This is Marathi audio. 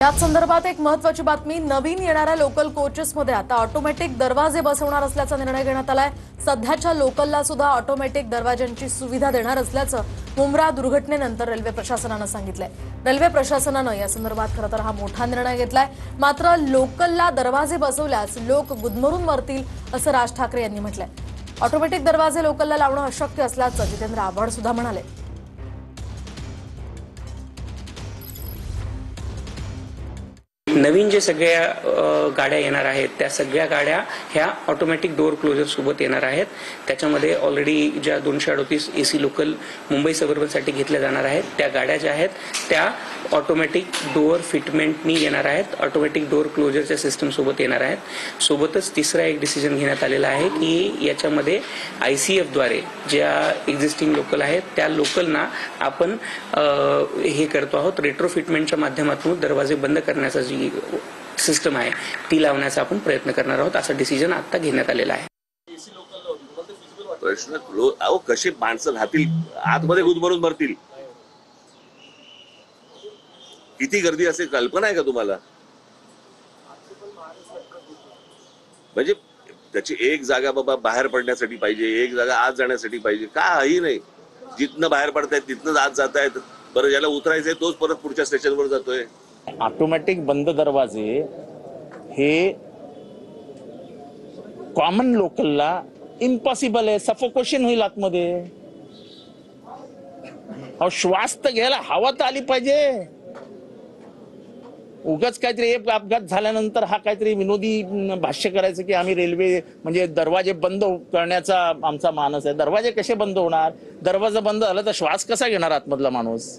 याच संदर्भात एक महत्त्वाची बातमी। नवीन येणाऱ्या लोकल कोचेसमध्ये आता ऑटोमॅटिक दरवाजे बसवणार असल्याचा निर्णय घेण्यात आलाय। सध्याच्या लोकलला सुद्धा ऑटोमॅटिक दरवाजांची सुविधा देणार असल्याचं मुंब्रा दुर्घटनेनंतर रेल्वे प्रशासनानं सांगितलंय। रेल्वे प्रशासनानं या संदर्भात खरं तर हा मोठा निर्णय घेतलाय। मात्र लोकलला दरवाजे बसवल्यास लोक गुदमरून मरतील असं राज ठाकरे यांनी म्हटलंय। ऑटोमॅटिक दरवाजे लोकलला लावणं अशक्य असल्याचं जितेंद्र आव्हाड सुद्धा म्हणाले। नवीन जे सगळ्या गाड्या येणार आहेत त्या सगळ्या गाड्या ह्या ऑटोमॅटिक डोअर क्लोजर सोबत येणार आहेत। त्याच्यामध्ये ऑलरेडी ज्या 238 एसी लोकल मुंबई सबअर्बनसाठी घेतल्या जाणार आहेत त्या गाड्या ज्या आहेत त्या ऑटोमॅटिक डोअर फिटमेंटनी येणार आहेत, ऑटोमॅटिक डोअर क्लोजरच्या सिस्टम सोबत येणार आहेत। सोबतच तिसरा एक डिसिजन घेण्यात आलेला आहे की याच्यामध्ये ICF द्वारे ज्या एक्झिस्टिंग लोकल आहेत त्या लोकलना आपण हे करतो आहोत, रेट्रो फिटमेंटच्या माध्यमातून दरवाजे बंद करण्याचा जी सिस्टम आहे ती लावण्याचा आपण प्रयत्न करणार आहोत, असा डिसिजन आता घेण्यात आलेला आहे। प्रश्न अहो कसे माणसं राहतील आतमध्ये गुदमरून मरतील, किती गर्दी असेल कल्पना आहे का तुम्हाला? म्हणजे त्याची एक जागा बाबा बाहेर पडण्यासाठी पाहिजे, एक जागा आत जाण्यासाठी पाहिजे, काही नाही। जिथनं बाहेर पडतायत तिथनंच आत जातायत। बरं ज्याला उतरायचंय तोच परत पुढच्या स्टेशनवर जातोय। ऑटोमॅटिक बंद दरवाजे हे कॉमन लोकलला इम्पॉसिबल आहे, सफोकेशन होईल आतमध्ये। अहो श्वास तर घ्यायला हवा तर आली पाहिजे। उगाच काहीतरी एक अपघात झाल्यानंतर हा काहीतरी विनोदी भाष्य करायचं की आम्ही रेल्वे म्हणजे दरवाजे बंद करण्याचा आमचा मानस आहे। दरवाजे कसे बंद होणार? दरवाजा बंद झाला तर श्वास कसा घेणार आतमधला माणूस?